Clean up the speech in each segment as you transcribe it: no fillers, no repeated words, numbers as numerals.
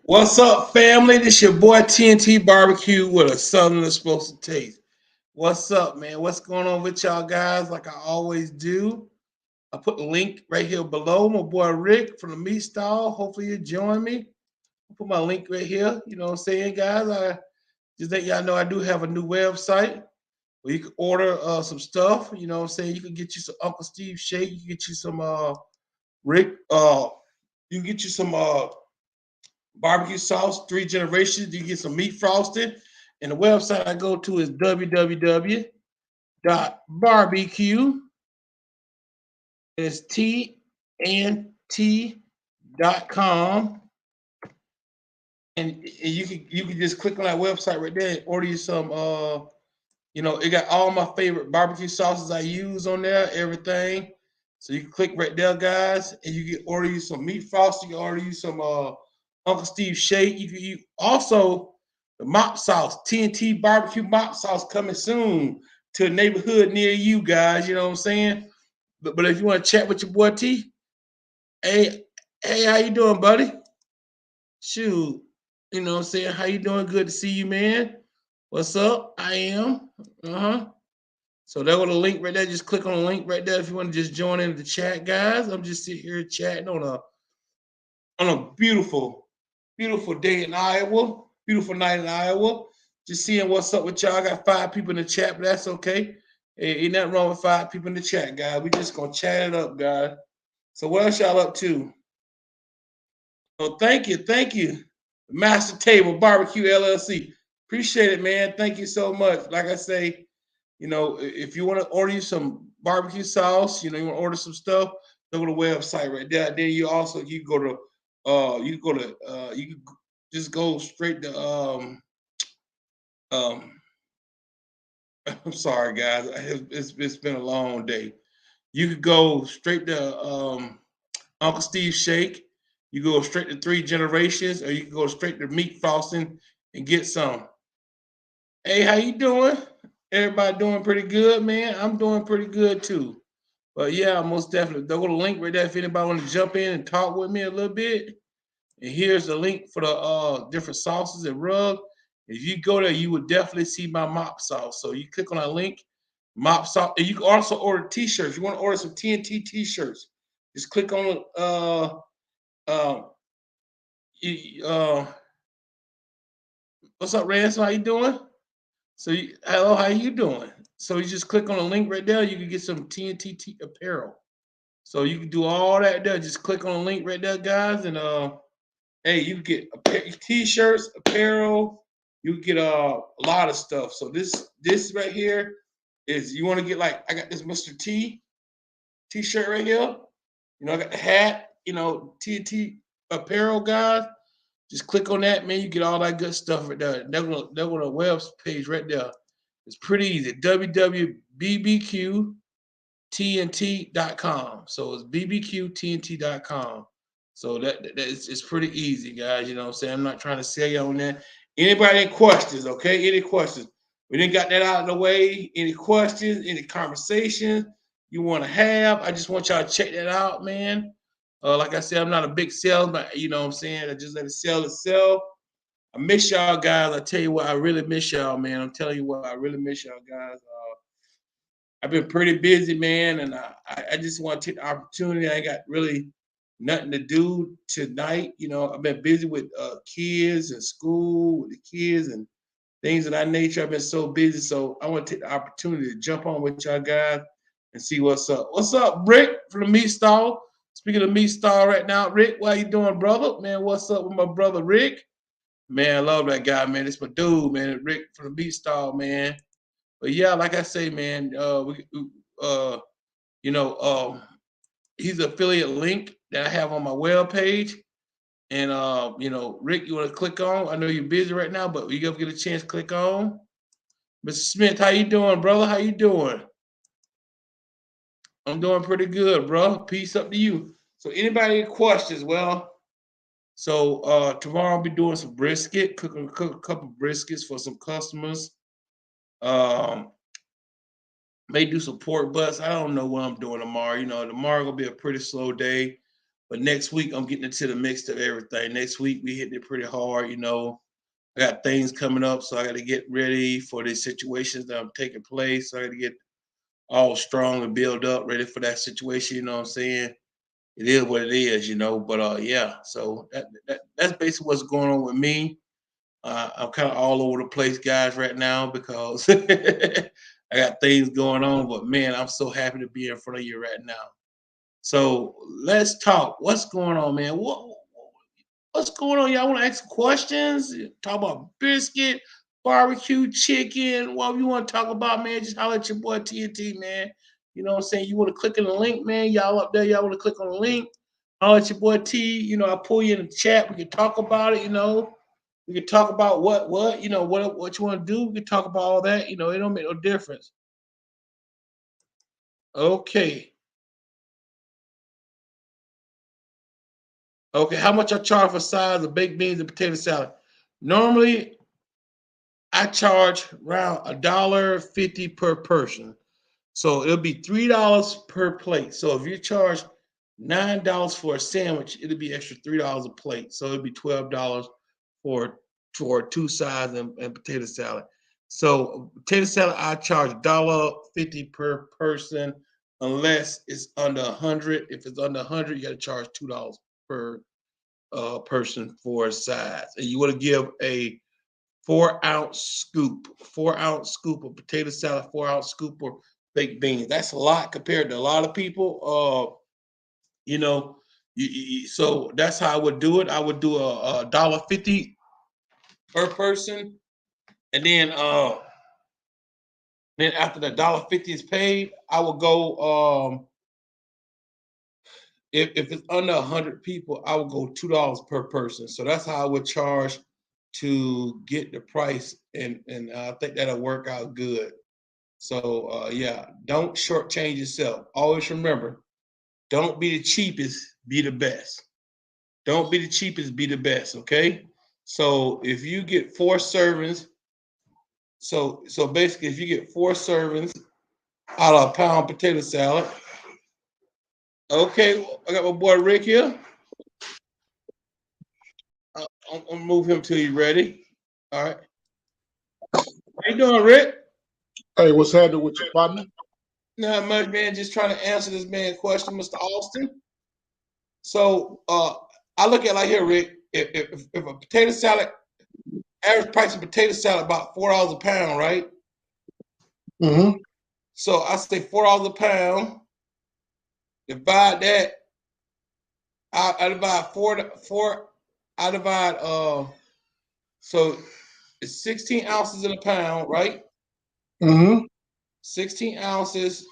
What's up, family? This your boy TNT Barbecue with a Southern explosive taste. What's up, man? What's going on with y'all guys? Like I always do, I put the link right here below. My boy Rick from the Meat Stall. Hopefully you join me. I put my link right here. You know what I'm saying, guys? I just let y'all know I do have a new website where you can order some stuff. You know what I'm saying? You can get you some Uncle Steve shake. You can get you some Rick. You can get you some barbecue sauce, three generations. You get some meat frosting. And the website I go to is www.barbecue. It's TNT.com. And you can just click on that website right there and order you some it got all my favorite barbecue sauces I use on there, everything. So you can click right there, guys, and you can order you some meat frosting. You can order you some Uncle Steve shake. You also the mop sauce, TNT barbecue mop sauce coming soon to a neighborhood near you guys. You know what I'm saying? But if you want to chat with your boy T, hey, hey, how you doing, buddy? Shoot, you know what I'm saying? How you doing? Good to see you, man. What's up? I am. Uh-huh. So there go the link right there. Just click on the link right there if you want to just join in the chat, guys. I'm just sitting here chatting on a beautiful, beautiful day in Iowa, beautiful night in Iowa. Just seeing what's up with y'all. I got 5 people in the chat, but that's okay. Ain't nothing wrong with 5 people in the chat, guys. We just gonna chat it up, guys. So what else y'all up to? Oh, thank you, Master Table Barbecue LLC. Appreciate it, man. Thank you so much. Like I say, if you want to order you some barbecue sauce, you want to order some stuff, go to the website right there. Then you go to you can just go straight to um I'm sorry guys, it's been a long day. You could go straight to Uncle Steve Shake. You go straight to Three Generations, or you can go straight to Meat Frosting and get some. Hey, how you doing? Everybody doing pretty good, man. I'm doing pretty good too. But yeah, most definitely. Go to the link right there if anybody want to jump in and talk with me a little bit. And here's the link for the different sauces and rub. If you go there, you would definitely see my mop sauce. So you click on that link, mop sauce, and you can also order t-shirts. You want to order some TNT t-shirts? Just click on uh, uh, what's up, Ransom? How you doing? Hello, how you doing? So you just click on the link right there. You can get some TNT apparel. So you can do all that there. Just click on the link right there, guys, and hey, you can get t-shirts, apparel. You can get a lot of stuff. So this right here is you want to get like I got this Mr. T t-shirt right here. I got the hat. TNT apparel, guys. Just click on that, man. You get all that good stuff right there. They're gonna web page right there. It's pretty easy. www.bbqtnt.com. So it's bbqtnt.com. So it's pretty easy, guys. You know what I'm saying? I'm not trying to sell you on that. Anybody any questions? Okay, any questions? We didn't got that out of the way. Any questions? Any conversations you want to have? I just want y'all to check that out, man. Like I said, I'm not a big salesman. You know what I'm saying? I just let it sell itself. I miss y'all guys. I tell you what, I really miss y'all, man. I'm telling you what, I really miss y'all guys. I've been pretty busy, man, and I just want to take the opportunity. I got really nothing to do tonight. I've been busy with kids and school with the kids and things of that nature. I've been so busy, so I want to take the opportunity to jump on with y'all guys and see what's up. What's up, Rick from the Meat Stall? Speaking of Meat Stall right now, Rick, how you doing, brother? Man, what's up with my brother Rick? Man, I love that guy, man. It's my dude, man. Rick from the Beat Stall, man. But yeah, like I say, man, uh, you know, um, he's an affiliate link that I have on my web page. And Rick, you want to click on? I know you're busy right now, but you ever get a chance, click on. Mr. Smith, how you doing, brother? How you doing? I'm doing pretty good, bro. Peace up to you. So anybody questions? Well, so tomorrow I'll be doing some brisket, cook a couple briskets for some customers. Um, may do some pork butts. I don't know what I'm doing tomorrow. Tomorrow gonna be a pretty slow day, But next week I'm getting into the mix of everything. Next week we hitting it pretty hard. You know, I got things coming up, so I got to get ready for the situations that are taking place. So I got to get all strong and build up, ready for that situation. You know what I'm saying? It is what it is, you know. But yeah. So that's basically what's going on with me. I'm kind of all over the place, guys, right now because I got things going on. But man, I'm so happy to be in front of you right now. So let's talk. What's going on, man? What's going on? Y'all want to ask questions? Talk about biscuit, barbecue, chicken. What you want to talk about, man? Just holler at your boy TNT, man. You know what I'm saying? You want to click on the link, man? Y'all up there, y'all want to click on the link? Holler at your boy T. You know, I pull you in the chat. We can talk about it, you know. We can talk about what, you know, what you want to do. We can talk about all that. You know, it don't make no difference. Okay. Okay, how much I charge for sides of baked beans and potato salad? Normally, I charge around $1.50 per person. So it'll be $3 per plate. So if you charge $9 for a sandwich, it'll be extra $3 a plate. So it'll be $12 for two sides and potato salad. So potato salad, I charge $1.50 per person unless it's under 100. If it's under 100, you got to charge $2 per person for sides. And you want to give a 4-ounce scoop, 4-ounce scoop of potato salad, 4-ounce scoop of baked beans. That's a lot compared to a lot of people. You know, so that's how I would do it. I would do a $1.50 per person, and then after the $1.50 is paid, I will go. If it's under 100 people, I will go $2 per person. So that's how I would charge to get the price, and I think that'll work out good. So yeah, don't shortchange yourself. Always remember, don't be the cheapest, be the best. Don't be the cheapest, be the best. Okay. So if you get 4 servings, so basically, if you get 4 servings out of a pound potato salad, okay, I got my boy Rick here. I'll move him till you ready. All right. How you doing, Rick? Hey, what's happening with your partner? Not much, man. Just trying to answer this man's question, Mr. Austin. So I look at like here, Rick. If a potato salad, average price of potato salad about $4 a pound, right? Mm-hmm. So I say $4 a pound. Divide that. I divide four. I divide so it's 16 ounces in a pound, right? Mm-hmm. 16 ounces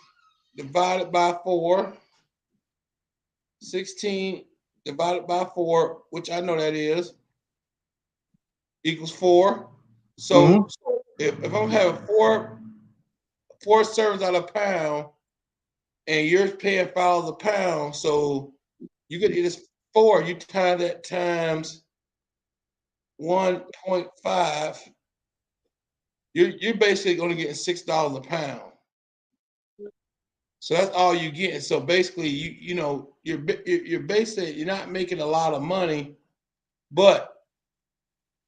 divided by 4. 16 divided by 4, which I know that is, equals 4. So, Mm-hmm. if I'm having four servings out of a pound, and you're paying $5 a pound, so you get it is 4. You times that times 1.5. You're basically only getting $6 a pound. So that's all you're getting. So basically, you know you're basically you're not making a lot of money, but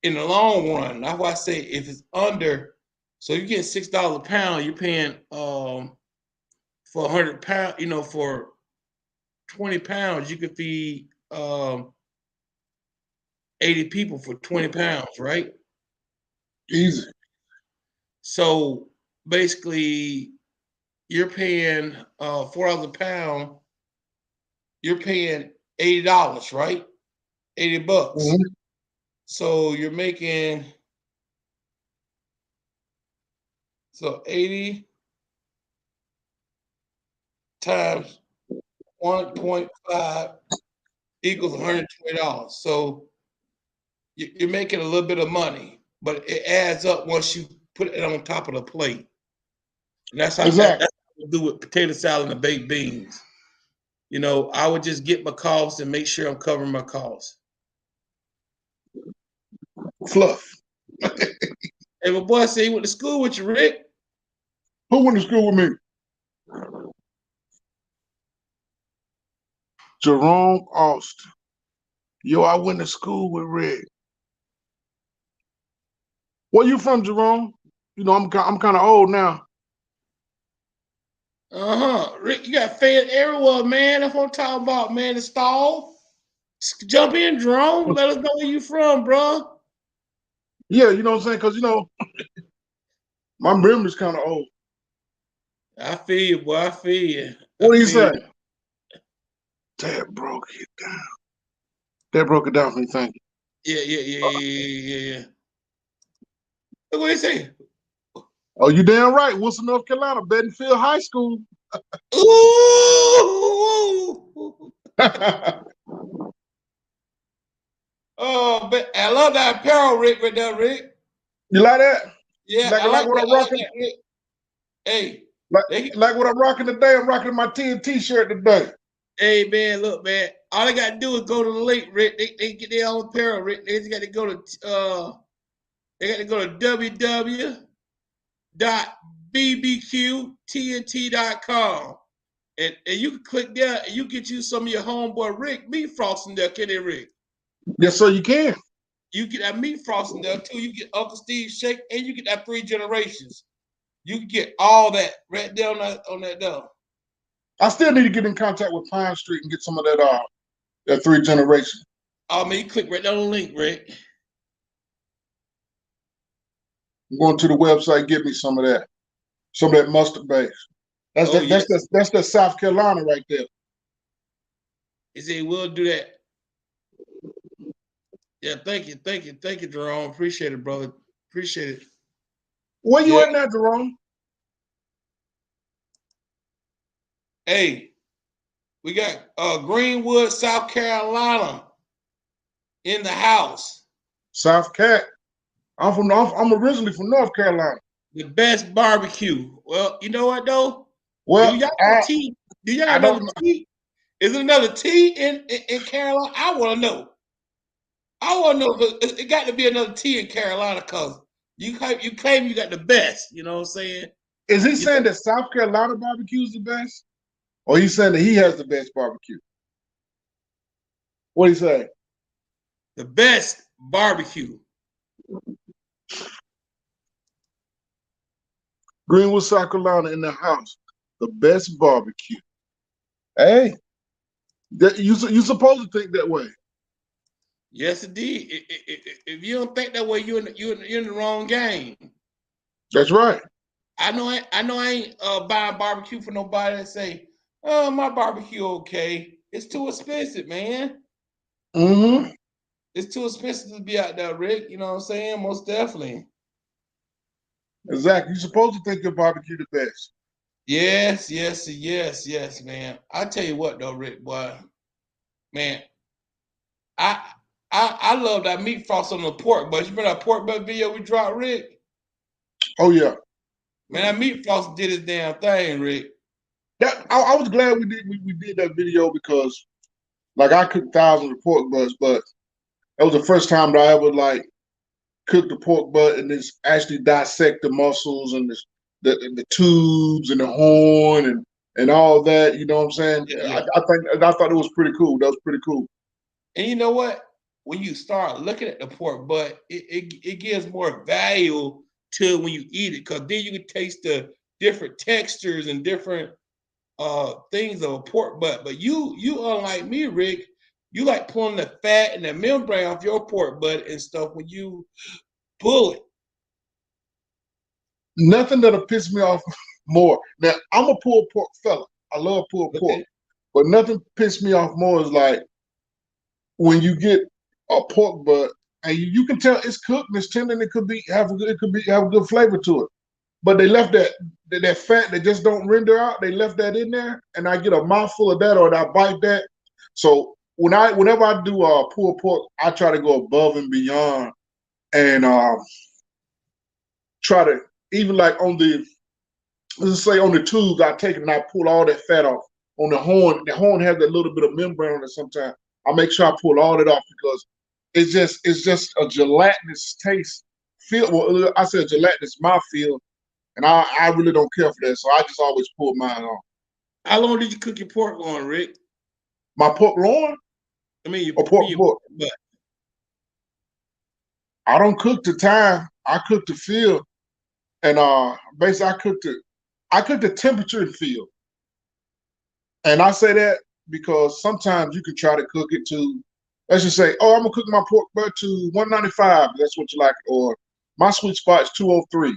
in the long run, that's why I say if it's under, so you're getting $6 a pound, you're paying for 100 pounds, you know, for 20 pounds, you could feed 80 people for 20 pounds, right? Easy. So basically, you're paying $4 a pound, you're paying $80, right? 80 bucks. Mm-hmm. So you're making, so 80 times 1.5 equals $120. So you're making a little bit of money, but it adds up once you put it on top of the plate. And that's how Exactly. that's what we do with potato salad and baked beans. You know, I would just get my costs and make sure I'm covering my costs. Fluff. Hey, my boy said he went to school with you, Rick. Who went to school with me? Jerome Austin. Yo, I went to school with Rick. Where you from, Jerome? You know, I'm kind of old now. Rick, you got fans everywhere, man. That's what I'm talking about, man. The stall. Jump in, Jerome. Let us know where you from, bro. Yeah, you know what I'm saying? Because, you know, my memory's kind of old. I feel you, boy. I feel you. What do you say? Dad broke it down. Dad broke it down for me, thank you. Yeah. Look what he say. Oh, you damn right. Wilson, North Carolina, Bedingfield High School. Ooh. Oh, but I love that apparel, Rick, right there, Rick. You like that? Yeah, like, I like what that. I'm rocking? Like that, hey. Like what I'm rocking today, I'm rocking my TNT shirt today. Hey, man, look, man. All they got to do is go to the link, Rick. They get their own apparel, Rick. They just got to go to www.bbqtnt.com. And you can click there and you get you some of your homeboy Rick meat frosting there, can they, Rick? Yes, sir, you can. You get that meat frosting there too. You get Uncle Steve's shake and you get that 3 generations. You can get all that right there on that door. I still need to get in contact with Pine Street and get some of that 3 generations. Oh man, you click right there on the link, Rick. I'm going to the website, get me some of that mustard base. That's the South Carolina right there. He said we'll do that. Yeah, thank you, Jerome. Appreciate it, brother. Appreciate it. Where you at now, Jerome? Hey, we got Greenwood, South Carolina, in the house. South Cat. I'm originally from North Carolina. The best barbecue. Well, you know what though? Well, do y'all got another T? Is it another T in Carolina? I want to know. I want to know if it got to be another T in Carolina because you claim you got the best. You know what I'm saying? Is he saying that South Carolina barbecue is the best? Or he's saying that he has the best barbecue? What do you say? The best barbecue. Greenwood, South Carolina in the house. The best barbecue. Hey, you supposed to think that way. Yes, indeed. If you don't think that way, you're in the wrong game. That's right. I know I ain't buying barbecue for nobody that say, "Oh, my barbecue okay." It's too expensive, man. Mm-hmm. It's too expensive to be out there, Rick. You know what I'm saying? Most definitely. Exactly. You're supposed to think your barbecue the best. Yes, man. I tell you what, though, Rick, boy, man, I love that meat frost on the pork butt. You remember that pork butt video we dropped, Rick? Oh yeah. Man, that meat frost did his damn thing, Rick. I was glad we did that video because, like, I cooked thousands of pork butts, but that was the first time that I ever like cooked the pork butt and just actually dissect the muscles and the tubes and the horn and all that. You know what I'm saying? Yeah. I thought it was pretty cool. That was pretty cool. And you know what? When you start looking at the pork butt, it gives more value to when you eat it, because then you can taste the different textures and different things of a pork butt. But you unlike me, Rick, you like pulling the fat and the membrane off your pork butt and stuff when you pull it. Nothing that'll piss me off more. Now, I'm a pulled pork fella. I love pulled pork. But nothing pissed me off more is like when you get a pork butt and you can tell it's cooked and it's tender and it could have a good flavor to it. But they left that fat that just don't render out. They left that in there, and I get a mouthful of that, or I bite that. So whenever I do pulled pork, I try to go above and beyond, and try to even like on the let's say on the tubes, I take it and I pull all that fat off. On the horn has a little bit of membrane on it. Sometimes I make sure I pull all it off because it's just a gelatinous taste feel. Well, I said gelatinous mouthfeel. And I really don't care for that, so I just always pull mine off. How long did you cook your pork on, Rick? My pork loin I mean, or pork butt. But I don't cook the time. I cook the feel, and basically I cook the temperature and feel. And I say that because sometimes you can try to cook it to, let's just say, oh, I'm gonna cook my pork butt to 195. That's what you like, or my sweet spot is 203.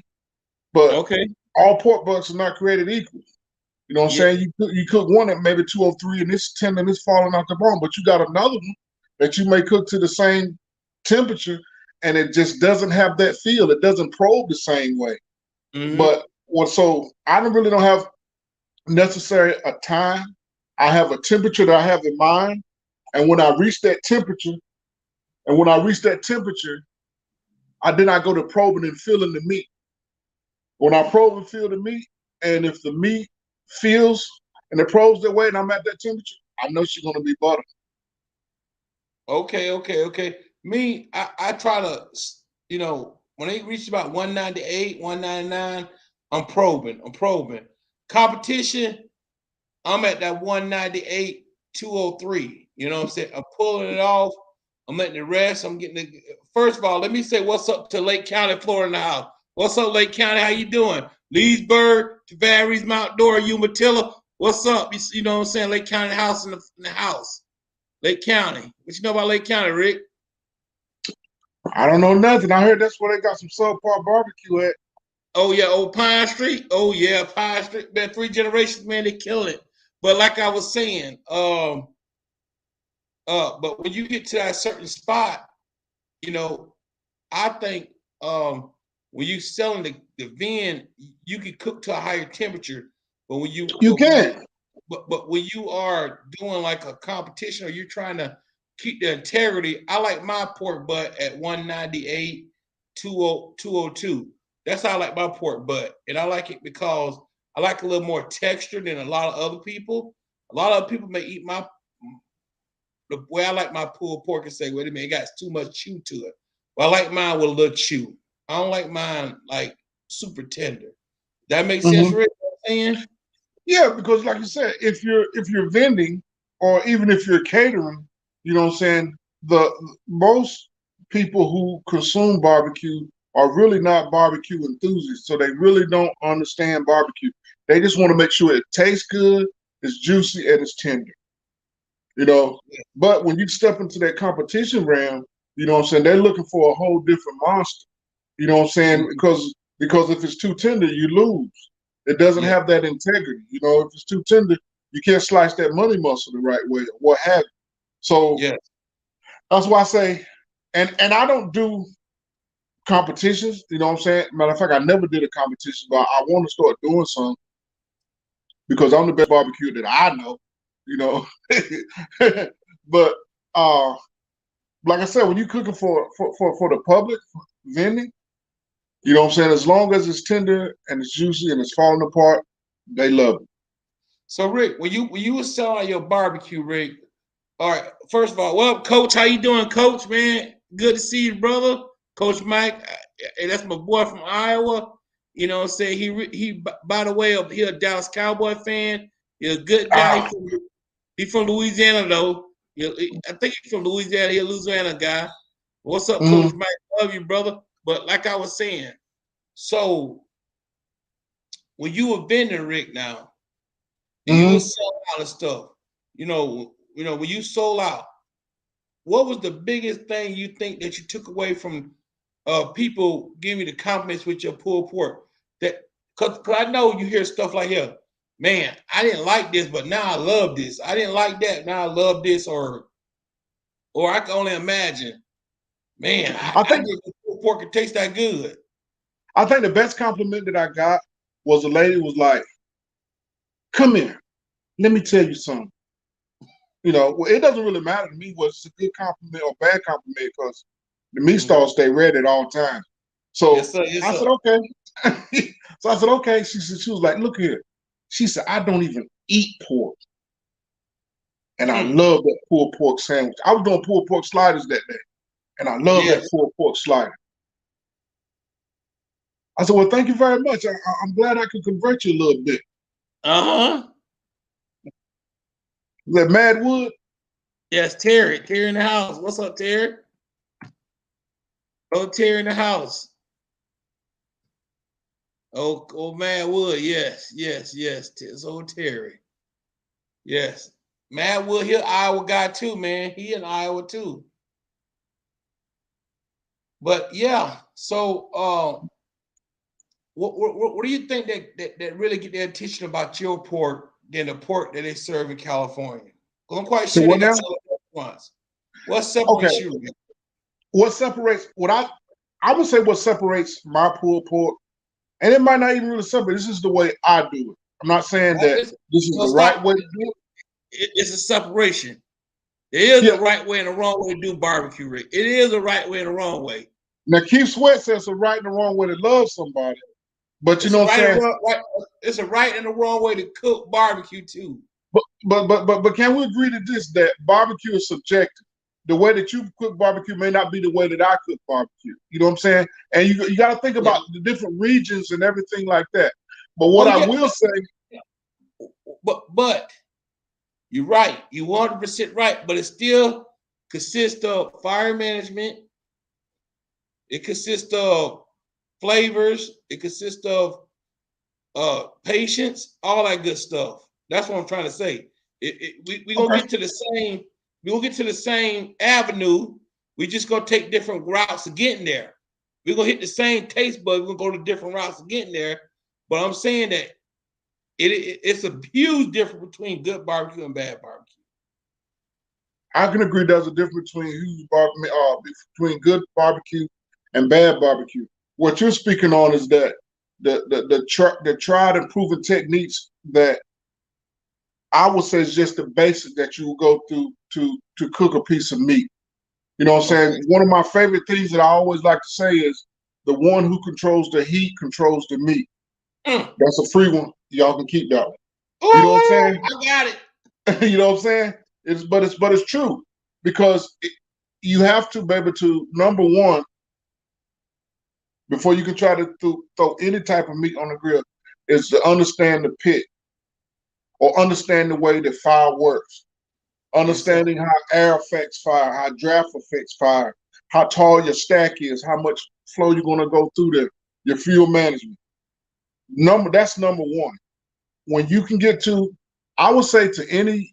But okay, all pork butts are not created equal. You know what I'm yeah, saying? You cook one at maybe 203 and it's tender and it's falling out the bone, but you got another one that you may cook to the same temperature and it just doesn't have that feel. It doesn't probe the same way. mm-hmm. But so I really don't have necessary a time. I have a temperature that I have in mind. And when I reach that temperature, then I go to probing and feeling the meat. When I probe and feel the meat, and if the meat feels and it probes that way and I'm at that temperature, I know she's gonna be butter. Okay. Me, I try to, when they reach about 198, 199, I'm probing. Competition, I'm at that 198, 203. You know what I'm saying? I'm pulling it off. I'm letting it rest. I'm getting the first of all, let me say what's up to Lake County, Florida in the house. What's up, Lake County? How you doing? Leesburg, Tavares, Mount Dora, Umatilla. What's up? You know what I'm saying? Lake County house in the house. Lake County. What you know about Lake County, Rick? I don't know nothing. I heard that's where they got some subpar barbecue at. Oh yeah, old Pine Street. Oh yeah, Pine Street. Man, 3 generations, man, they kill it. But like I was saying, but when you get to that certain spot, I think when you selling the VIN, you can cook to a higher temperature. But when you You but when you can. but when you are doing like a competition or you're trying to keep the integrity, I like my pork butt at 198, 202. That's how I like my pork butt. And I like it because I like a little more texture than a lot of other people. A lot of people may eat the way I like my pulled pork and say, wait a minute, it got too much chew to it. Well, I like mine with a little chew. I don't like mine like super tender. That makes sense, Mm-hmm. Rick? What I'm saying? Yeah, because like you said, if you're vending or even if you're catering, you know what I'm saying, the most people who consume barbecue are really not barbecue enthusiasts. So they really don't understand barbecue. They just want to make sure it tastes good, it's juicy, and it's tender. You know. But when you step into that competition realm, you know what I'm saying, they're looking for a whole different monster. You know what I'm saying? Mhm. Because if it's too tender, you lose. It doesn't Yeah, have that integrity. You know, if it's too tender, you can't slice that money muscle the right way or what have you. So yeah. that's why I say, and I don't do competitions. You know what I'm saying? Matter of fact, I never did a competition, but I want to start doing some because I'm the best barbecue that I know. You know, but like I said, when you're cooking for the public, for vending, you know what I'm saying? As long as it's tender and it's juicy and it's falling apart, they love it. So Rick, when you were selling your barbecue, Rick, all right, first of all, well, Coach, how you doing, Coach, man? Good to see you, brother. Coach Mike, hey, that's my boy from Iowa. You know what I'm saying? He by the way, he a Dallas Cowboy fan. He's a good guy. Ah, He from Louisiana, though. I think he's from Louisiana. He's a Louisiana guy. What's up, Coach mm-hmm, Mike? Love you, brother. But like I was saying, so when you were vending, Rick, now, and you were mm-hmm. selling out of stuff, when you sold out, what was the biggest thing you think that you took away from people giving you the compliments with your pulled pork? That because I know you hear stuff like, "Yeah, man, I didn't like this, but now I love this. I didn't like that, now I love this," or I can only imagine, man, I I think didn't pulled pork it tastes that good. I think the best compliment that I got was a lady was like, "Come here, let me tell you something." You know, well, it doesn't really matter to me whether it's a good compliment or bad compliment because the meat Mhm. stalls stay ready at all times. Yes, So sir. Yes, I sir. said, okay. So I said, okay. She was like, look here. She said, I don't even eat pork. And I Mm. love that pulled pork sandwich. I was doing pulled pork sliders that day. And I love that Yes. pulled pork slider. I said, well, thank you very much. I'm glad I could convert you a little bit. Uh huh. That Mad Wood? Yes, Terry. Terry in the house. What's up, Terry? Oh, Terry in the house. Oh, Mad Wood. Yes, yes, yes. So Terry. Yes. Mad Wood, he an Iowa guy too, man. He in Iowa too. But yeah, so what do you think that really get their attention about your pork than the pork that they serve in California? Because I'm quite So sure they what got now? other restaurants. What Okay, separates you? what separates what I would say what separates my pulled pork, and it might not even really separate. This is the way I do it. I'm not saying that this is No, the right stop. way to do it. It's a separation. There is a Yeah. right way and a wrong way to do barbecue, Rick. It is a right way and a wrong way. Now Keith Sweat says it's a right and a wrong way to love somebody, but you It's know a what I'm right and saying. wrong. Right, it's a right and a wrong way to cook barbecue too. But can we agree to this that barbecue is subjective? The way that you cook barbecue may not be the way that I cook barbecue. You know what I'm saying? And you got to think about the different regions and everything like that. But what Oh I yeah, will say, but you're right. You 100% right. But it still consists of fire management. It consists of flavors. It consists of patience. All that good stuff. That's what I'm trying to say. We gonna okay, get to the same. We gonna get to the same avenue. We just gonna take different routes of getting there. We're gonna hit the same taste bud. We're gonna go to different routes of getting there. But I'm saying that it's a huge difference between good barbecue and bad barbecue. I can agree there's a difference between good barbecue and bad barbecue. What you're speaking on is that the tried and proven techniques that I would say is just the basic that you will go through to cook a piece of meat. You know what I'm Okay. saying? One of my favorite things that I always like to say is the one who controls the heat controls the meat. Mm. That's a free one. Y'all can keep that one. You know what I'm Oh, saying? I got it. You know what I'm saying? It's true because you have to be able to number one before you can try to throw any type of meat on the grill is to understand the pit or understand the way that fire works, Yes, sir. understanding how air affects fire, how draft affects fire, how tall your stack is, how much flow you're going to go through your fuel management. That's number one. When you can get to, I would say to any,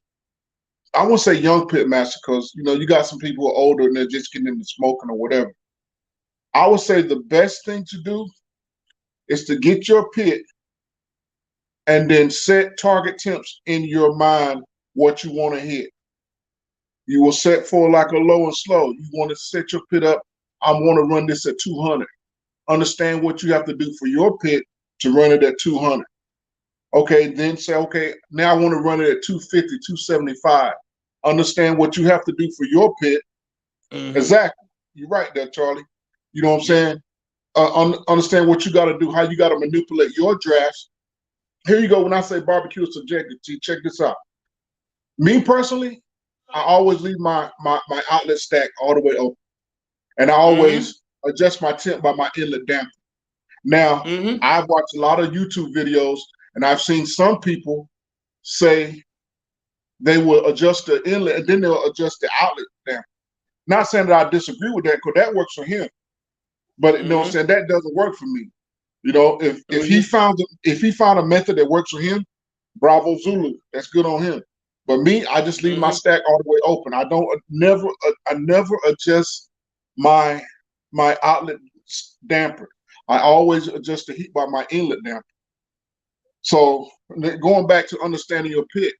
I won't say young pit master because you got some people who are older and they're just getting into smoking or whatever. I would say the best thing to do is to get your pit and then set target temps in your mind what you want to hit. You will set for like a low and slow. You want to set your pit up. I want to run this at 200. Understand what you have to do for your pit to run it at 200. Okay, then say, okay, now I want to run it at 250, 275. Understand what you have to do for your pit. Mm-hmm. Exactly. You're right there, Charlie. You know what I'm Yeah. saying? Understand what you got to do, how you got to manipulate your drafts. Here you go. When I say barbecue is subjective, check this out. Me personally, I always leave my outlet stack all the way open, and I Mm-hmm. always adjust my temp by my inlet damper. Now, Mm-hmm. I've watched a lot of YouTube videos, and I've seen some people say they will adjust the inlet and then they'll adjust the outlet damper. Not saying that I disagree with that because that works for him, but you know what I'm Mm-hmm. saying, that doesn't work for me. If he Mm-hmm. found a method that works for him, bravo Zulu, that's good on him. But me, I just leave my Mm-hmm. stack all the way open. I never adjust my outlet damper. I always adjust the heat by my inlet damper. So going back to understanding your pit,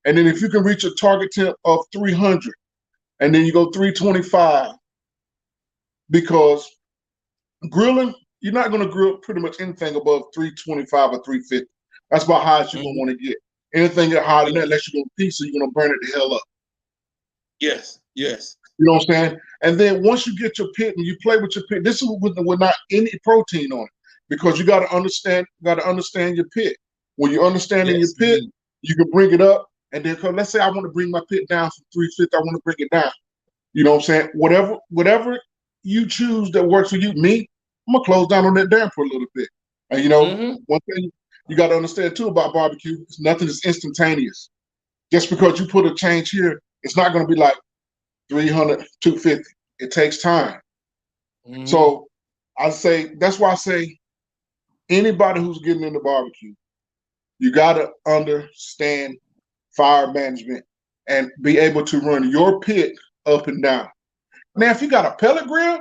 and then if you can reach a target temp of 300, and then you go 325, because grilling, you're not going to grill pretty much anything above 325 or 350. That's about how you're going to Mm-hmm. want to get. Anything that higher than Yeah. that, unless you're going to pizza, you're going to burn it the hell up. Yes. Yes. You know what I'm saying? And then once you get your pit and you play with your pit, this is with not any protein on it, because you got to understand your pit. When you're understanding your Yes. pit, you can bring it up, and then let's say I want to bring my pit down from 350. I want to bring it down. You know what I'm saying? Whatever you choose that works for you. Me, I'm gonna close down on that damper a little bit. And Mm-hmm. one thing you got to understand too about barbecue is nothing is instantaneous. Just because you put a change here It's not going to be like 300, 250. It takes time. Mhm. So I say, that's why I say anybody who's getting into barbecue, you got to understand fire management and be able to run your pit up and down. Now, if you got a pellet grill,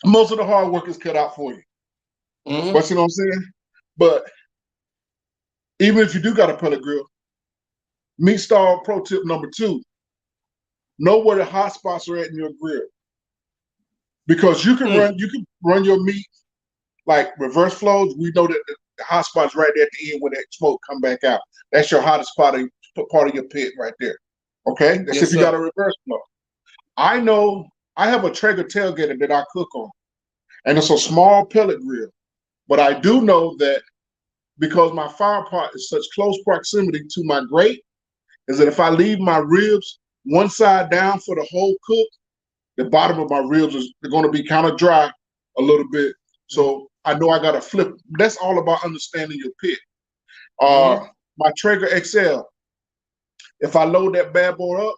most of the hard work is cut out for you. Mhm. But you know what I'm saying? But even if you do got a pellet grill, meat stall pro tip number 2, know where the hot spots are at in your grill. Because you can run your meat like reverse flows. We know that the hot spot's right there at the end when that smoke come back out. That's your hottest part of your pit right there. Okay? That's Yes, if you sir. got a reverse flow. I know I have a Traeger tailgater that I cook on, and it's a small pellet grill. But I do know that because my fire pot is such close proximity to my grate, is that if I leave my ribs one side down for the whole cook, the bottom of my ribs is going to be kind of dry a little bit. So I know I got to flip. That's all about understanding your pit. My Traeger XL, if I load that bad boy up,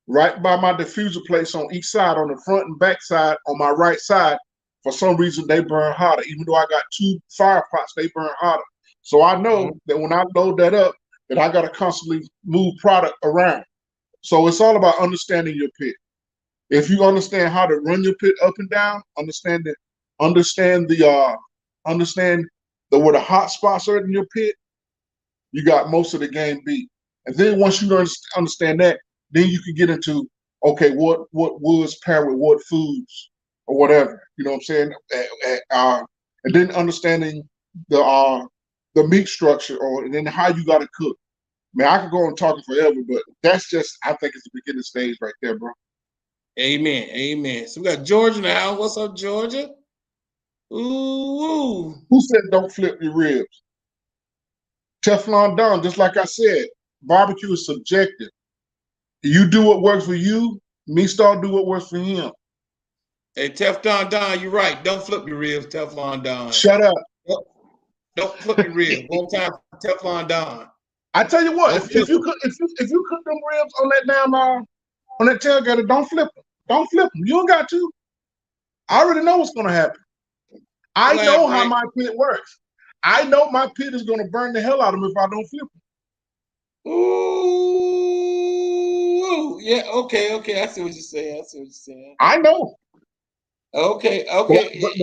right by my diffuser plates on each side, on the front and back side, on my right side, for some reason they burn hotter. Even though I got 2 fire pots, they burn hotter. So I know that when I load that up, that I got to constantly move product around. So it's all about understanding your pit. If you understand how to run your pit up and down, understand where the hot spots are in your pit, you got most of the game beat. And then once you understand that, then you can get into, okay, what woods pair with what foods or whatever. You know what I'm saying? And then understanding the meat structure, and then how you got to cook. Man, I could go on talking forever, but that's just, I think it's the beginning stage right there, bro. Amen. Amen. So we got Georgia now. What's up, Georgia? Ooh. Who said don't flip your ribs? Teflon Don, just like I said, barbecue is subjective. You do what works for you. Me Star do what works for him. Hey, Teflon Don, you're right. Don't flip your ribs, Teflon Don. Shut up. Don't flip your ribs. One time, Teflon Don. I tell you what, if you cook them ribs on that damn on that tailgater, don't flip them. Don't flip them. You don't got to. I already know what's gonna happen. I know how my pit works. I know my pit is gonna burn the hell out of them if I don't flip them. Ooh, yeah, okay. I see what you're saying. I know. Okay. But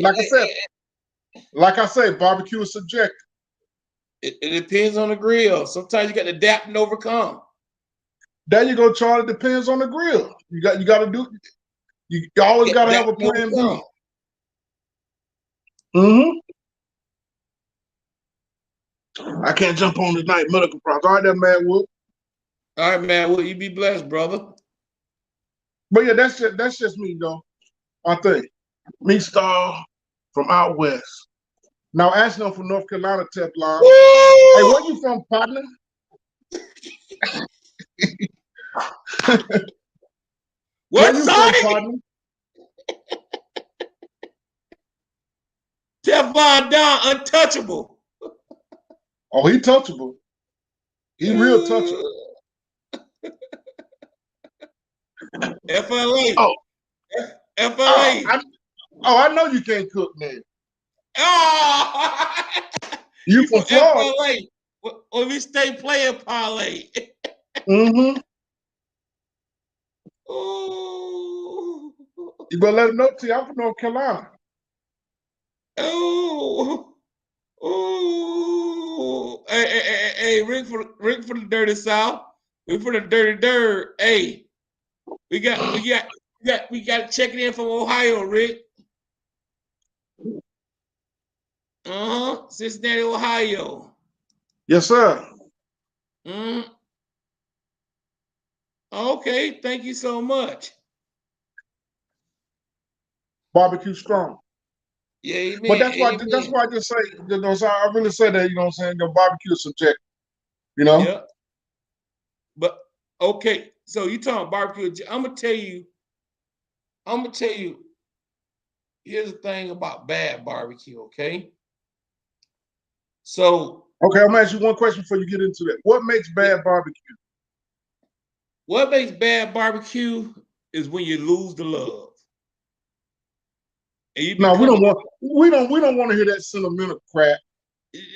like I said, barbecue is subjective. It depends on the grill. Sometimes you got to adapt and overcome. There you go, Charlie. Depends on the grill. You got to do. You always got to have a plan B. I can't jump on tonight. Medical problems. All right, that man Wood. All right, man. Will you be blessed, brother? But yeah, that's just me, though. I think me Star from out west. Now asking them from North Carolina, Teflon. Hey, where you from, partner? Where you from, partner? Teflon Don, untouchable. Oh, he touchable. He real touchable. FLA. Oh. FLA. I know you can't cook, man. Oh. You from Florida. FLA. Or we stay playing parlay. Mm-hmm. Oh. You better let him know, T. I'm from North Carolina. Oh. Oh. Hey, Rick for the dirty South. We for the dirty dirt. Hey. We got to check it in from Ohio, Rick. Cincinnati, Ohio. Yes, sir. Okay, thank you so much. Barbecue strong. Yeah, amen. But that's why I just say, you know, so I really say that, you know what I'm saying, the barbecue is subjective. You know? Yeah. But okay, so you talking barbecue. I'm gonna tell you, here's the thing about bad barbecue, okay? So okay, I'm gonna ask you one question before you get into that. What makes bad barbecue? what makes bad barbecue is when you lose the love. And you No, become we don't want to hear that sentimental crap.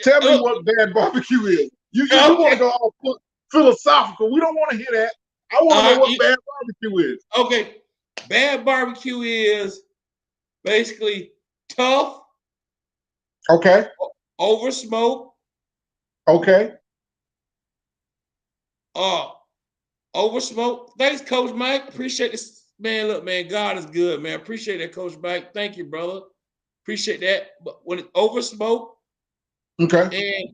Tell me what bad barbecue is. You want to go all philosophical. We don't want to hear that. I want to know what bad barbecue is. Okay. Bad barbecue is basically tough. Okay. Over smoke. Okay. Over smoke. Thanks, Coach Mike. Appreciate this. Man, look, man, God is good, man. Appreciate that, Coach Mike. Thank you, brother. Appreciate that. But when it's over smoke, okay.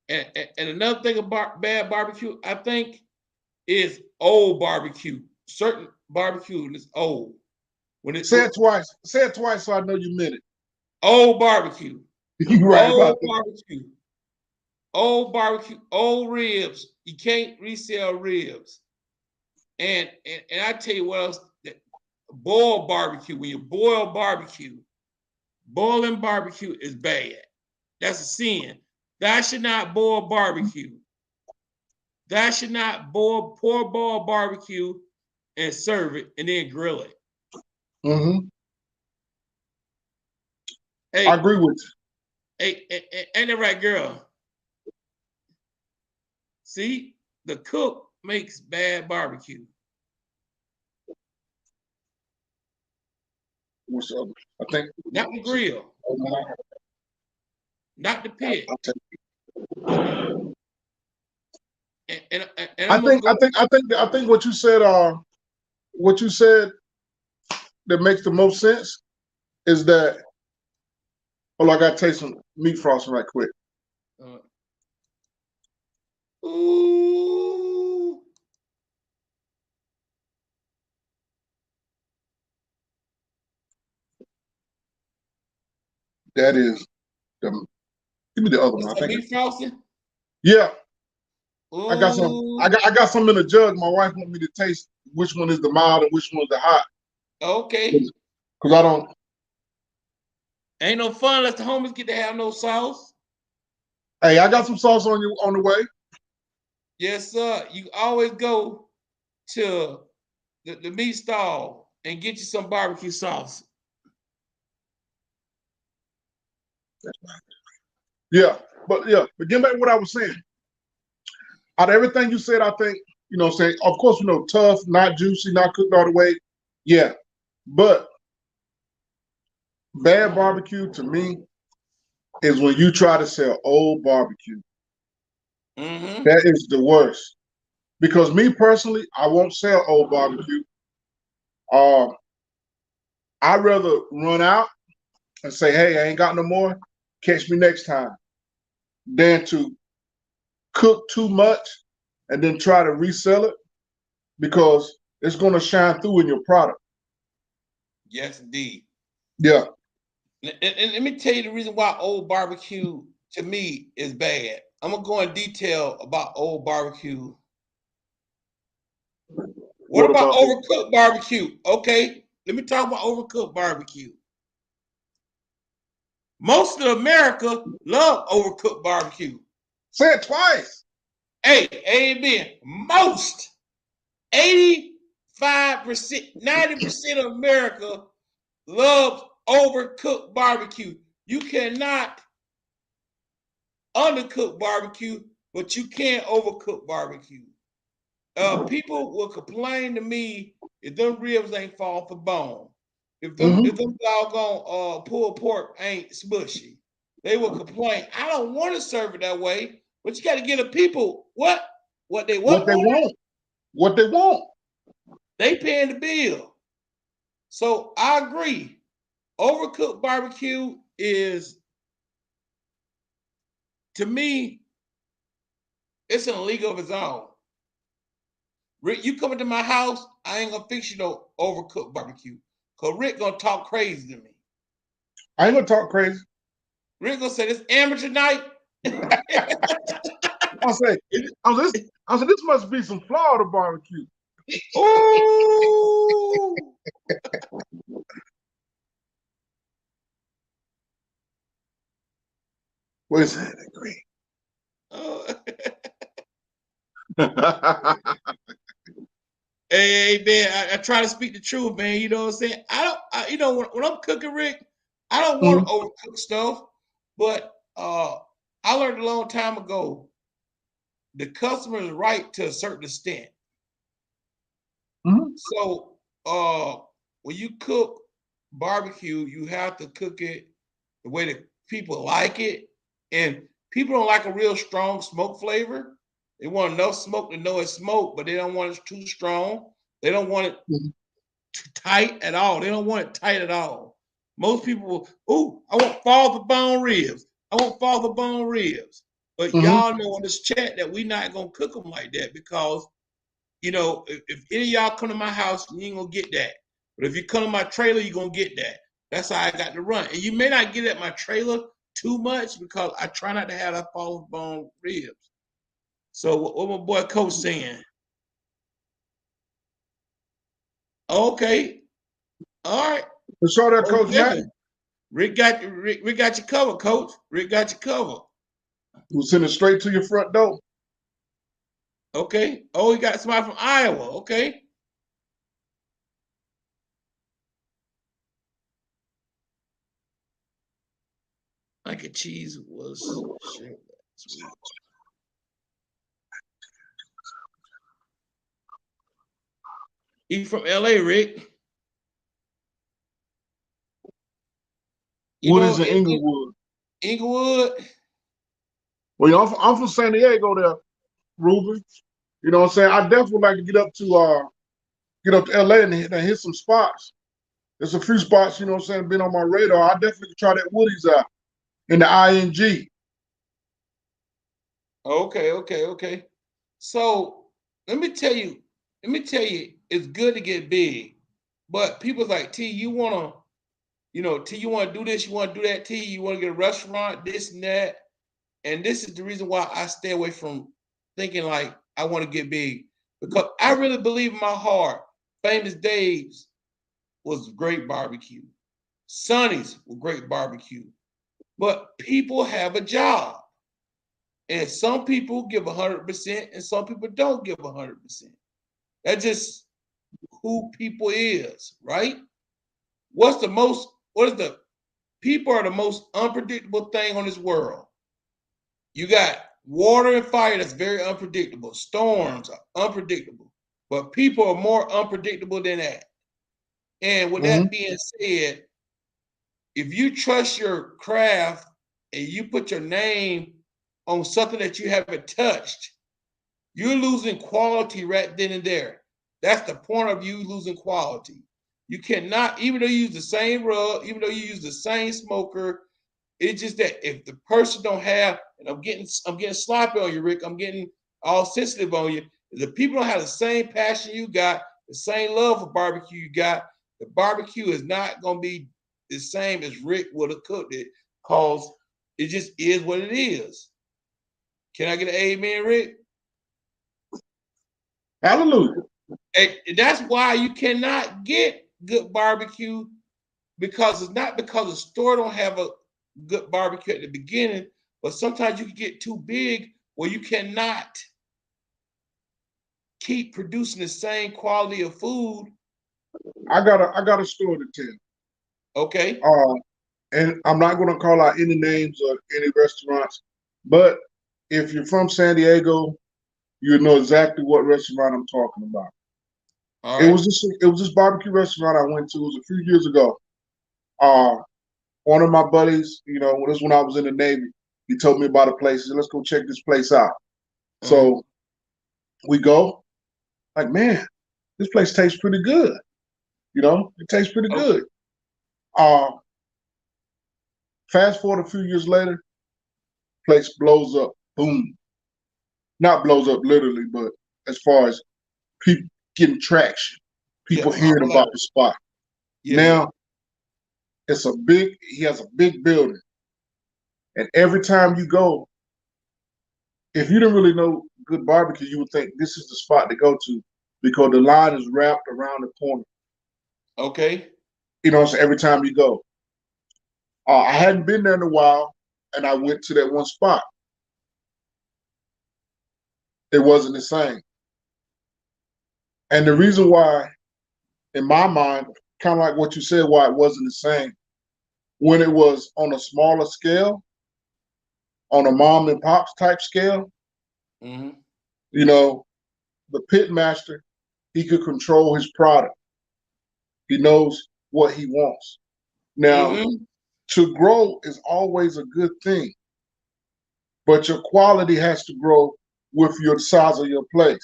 And another thing about bad barbecue, I think, is old barbecue. Certain barbecue is old. Say it twice. Say it twice so I know you meant it. Old barbecue. You're right old about barbecue. That. Old barbecue. Old ribs. You can't resell ribs. And I tell you what else. Boiled barbecue. When you boil barbecue, boiling barbecue is bad. That's a sin. Thou should not boil barbecue. Thou should not pour boiled barbecue and serve it and then grill it. Mm-hmm. Hey, I agree with you. Hey, ain't that right, girl? See, the cook makes bad barbecue. What's up? I think not the grill, not the pit. And I think what you said that makes the most sense is that. Oh, I gotta taste some meat frosting right quick. Ooh. That is give me the other one. I think meat frosting. Yeah. Ooh. I got some. I got some in a jug. My wife want me to taste which one is the mild and which one's the hot. Okay. Because I don't. Ain't no fun unless the homies get to have no sauce. Hey, I got some sauce on you on the way. Yes, sir. You always go to the meat stall and get you some barbecue sauce. Yeah, but getting back to what I was saying. Out of everything you said, I think, saying, of course, tough, not juicy, not cooked all the way. Yeah. But bad barbecue to me is when you try to sell old barbecue. Mm-hmm. That is the worst. Because me personally, I won't sell old barbecue. I'd rather run out and say, hey, I ain't got no more. Catch me next time. Than to cook too much and then try to resell it because it's going to shine through in your product. Yes, indeed. Yeah. And let me tell you the reason why old barbecue to me is bad. I'm going to go in detail about old barbecue. What about overcooked barbecue? Okay, let me talk about overcooked barbecue. Most of America love overcooked barbecue. Say it twice. Hey, amen. Most 85%, 90% of America loves overcooked barbecue. You cannot undercook barbecue, but you can't overcook barbecue. People will complain to me if them ribs ain't fall off the bone. If them doggone pulled pork ain't smushy, they will complain. I don't want to serve it that way, but you got to give the people what they want. What they want. They paying the bill. So I agree. Overcooked barbecue is, to me, it's in a league of its own. Rick, you come into my house, I ain't gonna fix you no overcooked barbecue. Cause Rick gonna talk crazy to me. I ain't gonna talk crazy. Rick gonna say this amateur night. I say this must be some Florida barbecue. Ooh. Where's that green? Hey man, I try to speak the truth, man. You know what I'm saying? You know, when I'm cooking, Rick, I don't want to overcook stuff. But I learned a long time ago, the customer is right to a certain extent. So when you cook barbecue, you have to cook it the way that people like it. And people don't like a real strong smoke flavor. They want enough smoke to know it's smoke, but they don't want it too strong. They don't want it too tight at all. They don't want it tight at all. Most people, I want father bone ribs. I want father bone ribs. But y'all know on this chat that we not gonna cook them like that because, you know, if any of y'all come to my house, you ain't gonna get that. But if you come to my trailer, you're gonna get that. That's how I got to run. And you may not get at my trailer too much because I try not to have that father bone ribs. So what my boy Coach saying? Okay. All right. Show that, Coach Matt. Rick got you covered, Coach. Rick got you covered. We'll send it straight to your front door. Okay. Oh, he got somebody from Iowa. Okay. Mac and cheese was shared last week. He from LA, Rick. Woody's in Inglewood. Inglewood. Well, you know, I'm from San Diego there, Ruben. You know what I'm saying? I definitely like to get up to LA and hit some spots. There's a few spots, you know what I'm saying, been on my radar. I definitely could try that Woody's out in the ING. Okay. So let me tell you, it's good to get big, but people's like, T, you wanna do this, you wanna do that, T, you wanna get a restaurant, this and that. And this is the reason why I stay away from thinking like I want to get big. Because I really believe in my heart, Famous Dave's was great barbecue. Sonny's was great barbecue. But people have a job. And some people give 100% and some people don't give 100%. That's just who people is, right? People are the most unpredictable thing on this world. You got water and fire that's very unpredictable. Storms are unpredictable. But people are more unpredictable than that. And with that being said, if you trust your craft and you put your name on something that you haven't touched, you're losing quality right then and there. That's the point of you losing quality. You cannot, even though you use the same rub, even though you use the same smoker, it's just that if the person don't have, and I'm getting sloppy on you, Rick, I'm getting all sensitive on you. If the people don't have the same passion you got, the same love for barbecue you got, the barbecue is not gonna be the same as Rick would have cooked it, cause it just is what it is. Can I get an amen, Rick? Hallelujah. And that's why you cannot get good barbecue, because it's not because the store don't have a good barbecue at the beginning, but sometimes you can get too big where you cannot keep producing the same quality of food. I got a story to tell. Okay. And I'm not going to call out any names of any restaurants, but if you're from San Diego, you know exactly what restaurant I'm talking about. All right. It was this barbecue restaurant I went to. It was a few years ago. One of my buddies, you know, this when I was in the Navy, he told me about a place. He said, let's go check this place out. So we go, like, man, this place tastes pretty good. You know, it tastes pretty good. Fast forward a few years later, place blows up. Boom. Not blows up literally, but as far as people getting traction, people hearing about the spot. Now, he has a big building. And every time you go, if you didn't really know good barbecue, you would think this is the spot to go to because the line is wrapped around the corner. Okay. You know, so every time you go. I hadn't been there in a while, and I went to that one spot. It wasn't the same. And the reason why, in my mind, kind of like what you said, why it wasn't the same when it was on a smaller scale, on a mom and pops type scale. Mm-hmm. You know, the pit master, he could control his product. He knows what he wants. Now, Mm-hmm. to grow is always a good thing, but your quality has to grow with your size of your place.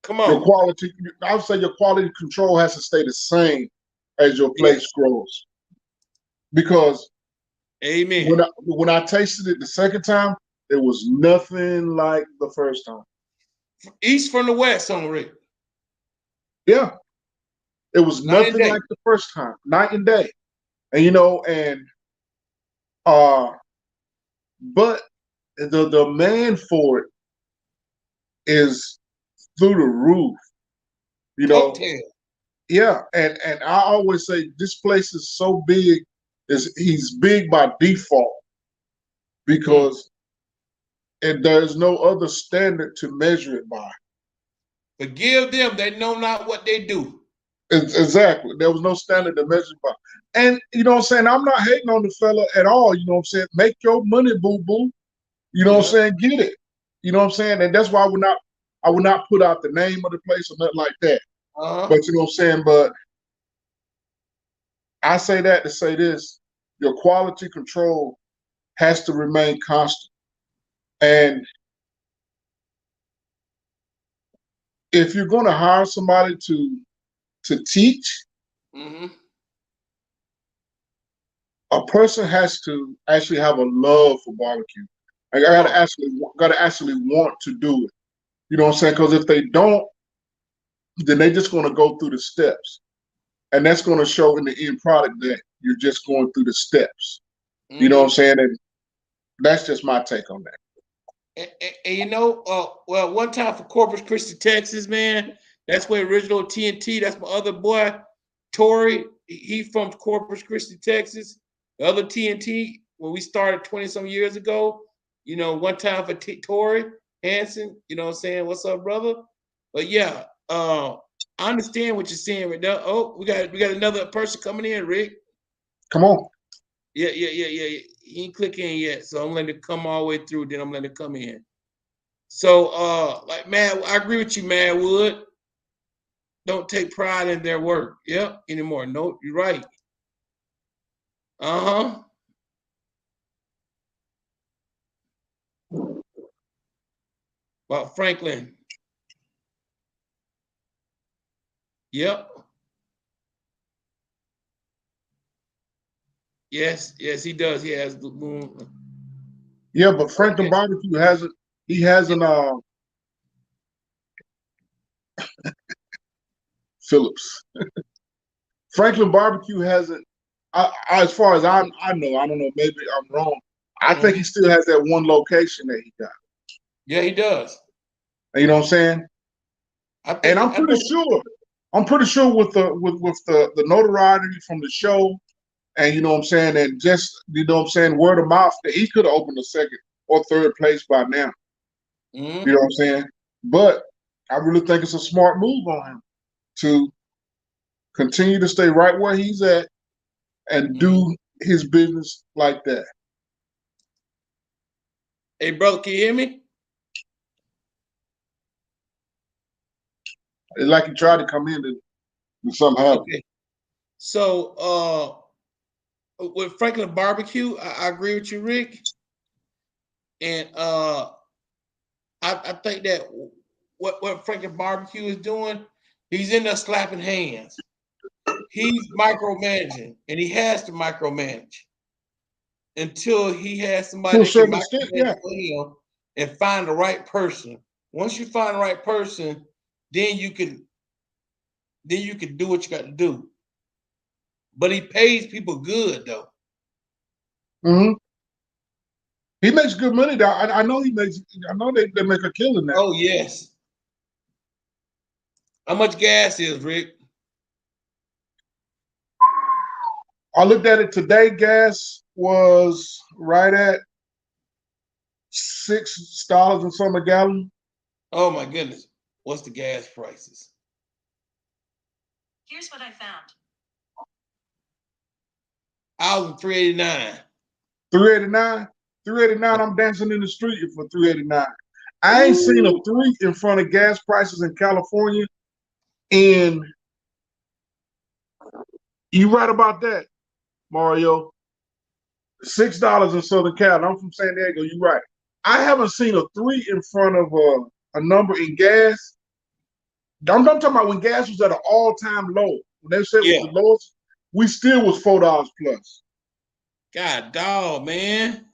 Come Your on. quality, I would say your quality control has to stay the same as your place Yes. grows. Because Amen. when I tasted it the second time, it was nothing like the first time. East from the west on Rick. Yeah, it was Night and nothing day. like the first time, night and day. And you know, and uh, but the demand for it is through the roof. You know, Cocktail. yeah, and I always say this place is so big, is he's big by default Mm. because and there's no other standard to measure it by. Forgive them, they know not what they do. Exactly. There was no standard to measure by. And you know what I'm saying? I'm not hating on the fella at all. You know what I'm saying? Make your money, boo-boo. You know what Yeah. I'm saying? Get it. You know what I'm saying? And that's why I would not put out the name of the place or nothing like that. Uh-huh. But you know what I'm saying? But I say that to say this: your quality control has to remain constant. And if you're going to hire somebody to teach, Mm-hmm. a person has to actually have a love for barbecue. I Come on. gotta actually want to do it. You know what I'm saying? Because if they don't, then they're just going to go through the steps, and that's going to show in the end product that you're just going through the steps. You know what I'm Mm-hmm. saying? And that's just my take on that. And you know, well, one time for Corpus Christi, Texas, man, that's where original TNT. That's my other boy, Tori. He from Corpus Christi, Texas. The other TNT, when we started 20 some years ago, you know, one time for Tori Hanson. You know what I'm saying? What's up, brother? But yeah, I understand what you're saying right now. Oh, we got another person coming in, Rick. Come on. Yeah. He ain't click in yet, so I'm letting it come all the way through. Then I'm letting it come in. So, like, man, I agree with you, man. Wood don't take pride in their work. Yep, anymore. No, you're right. Uh huh. About Franklin. Yep. Yes, he does. He has the moon. Yeah, but Franklin Okay. Barbecue hasn't. He hasn't. Phillips. Franklin Barbecue hasn't. As far as I know, I don't know. Maybe I'm wrong. I think he Mm-hmm. still has that one location that he got. Yeah, he does. You know what I'm saying? I And think. I think. I'm pretty sure with the notoriety from the show, and you know what I'm saying, and just you know what I'm saying, word of mouth, that he could have opened a second or third place by now. You Mm-hmm. know what I'm saying? But I really think it's a smart move on him to continue to stay right where he's at and Mm-hmm. do his business like that. Hey, brother, can you hear me? It's like he tried to come in and something happened. Okay. So, with Franklin Barbecue, I agree with you, Rick, and I think that what Franklin Barbecue is doing, he's in there slapping hands. He's micromanaging, and he has to micromanage until he has To somebody a that can certain extent, micromanage yeah. for him and find the right person. Once you find the right person, then you can do what you got to do. But he pays people good though. Hmm. He makes good money. Though. I know he makes. I know they make a killing now. Oh yes. How much gas is Rick? I looked at it today. Gas was right at $6 and some a gallon. Oh my goodness. What's the gas prices? Here's what I found. $389. 389. 389. I'm dancing in the street for 389. I ain't seen a 3 in front of gas prices in California. And you right about that, Mario. $6 in Southern Cal. I'm from San Diego. You right. I haven't seen a 3 in front of a number in gas. I'm talking about when gas was at an all-time low. When they said it was the lowest, we still was $4 plus. God dog, man.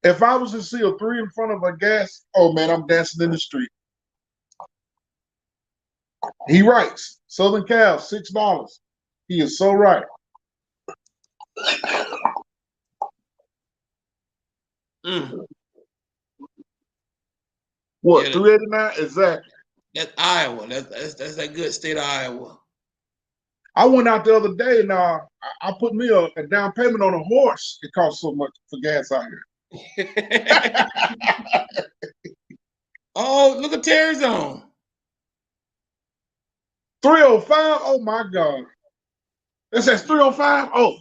If I was to see a 3 in front of a gas, oh man, I'm dancing in the street. He writes, Southern Cal, $6. He is so right. What, yeah, 389? Exactly. That's Iowa. That's that good state of Iowa. I went out the other day and I put me a down payment on a horse. It costs so much for gas out here. Oh, look at Terry's on. 305? Oh my God. It says 305? Oh.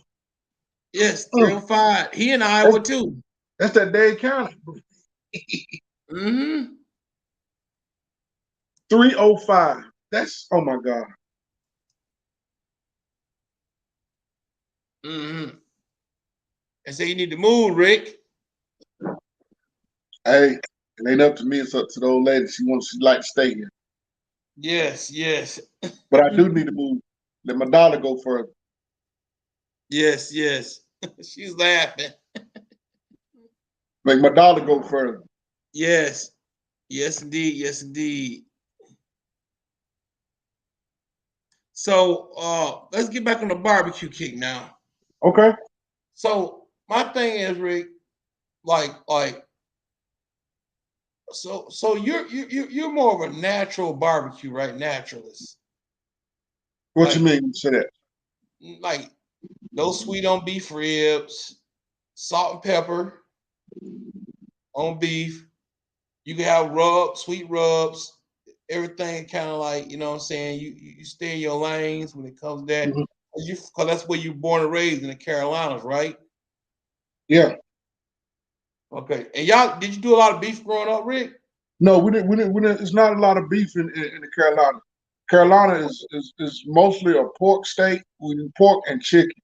Yes, 305. He in Iowa too. That's that Dade County. 305. That's, oh my God. I say you need to move, Rick. Hey, it ain't up to me. It's up to the old lady. She'd like to stay here. Yes, yes. But I do need to move. Let my daughter go further. Yes, yes. She's laughing. Make my daughter go further. Yes. Yes, indeed. Yes, indeed. So let's get back on the barbecue kick now. Okay. So my thing is, Rick, so you're more of a natural barbecue, right? Naturalist. What you mean? Say that. Like no sweet on beef ribs, salt and pepper on beef. You can have sweet rubs, everything kind of like, you know what I'm saying? You stay in your lanes when it comes to that. Because that's where you're born and raised in the Carolinas, right? Yeah. Okay. And y'all, did you do a lot of beef growing up, Rick? No, we didn't. It's not a lot of beef in the Carolina. Carolina is mostly a pork state. We do pork and chicken.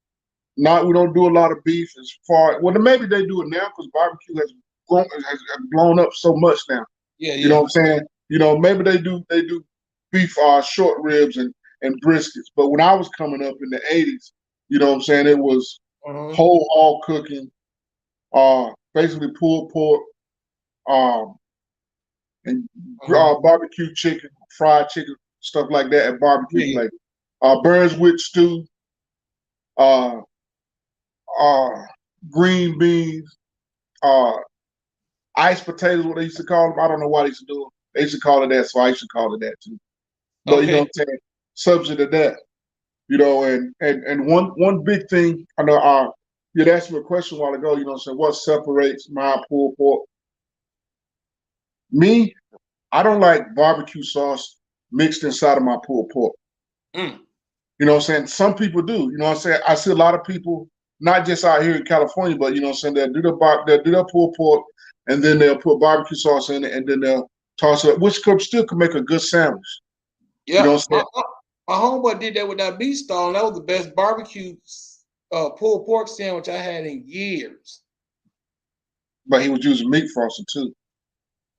We don't do a lot of beef as far. Well, maybe they do it now because barbecue has blown up so much now. Yeah, You know what I'm saying? You know, maybe they do beef short ribs and briskets. But when I was coming up in the 80s, you know what I'm saying, it was whole hog cooking, basically pulled pork, and barbecue chicken, fried chicken, stuff like that at barbecue place. Burnswood stew, green beans, iced potatoes, what they used to call them. I don't know why they used to do them. They used to call it that, so I used to call it that too. But you know what I'm saying? Subject to that. You know, and one big thing, I know you'd asked me a question a while ago, you know what I'm saying, what separates my pulled pork? Me, I don't like barbecue sauce mixed inside of my pulled pork. You know what I'm saying? Some people do. You know what I'm saying? I see a lot of people, not just out here in California, but you know what I'm saying, they'll do their pulled pork and then they'll put barbecue sauce in it and then they'll toss it up, which still can make a good sandwich. Yeah. You know what I'm saying? My homeboy did that with that beef stall, and that was the best barbecue pulled pork sandwich I had in years. But he was using meat frosting too.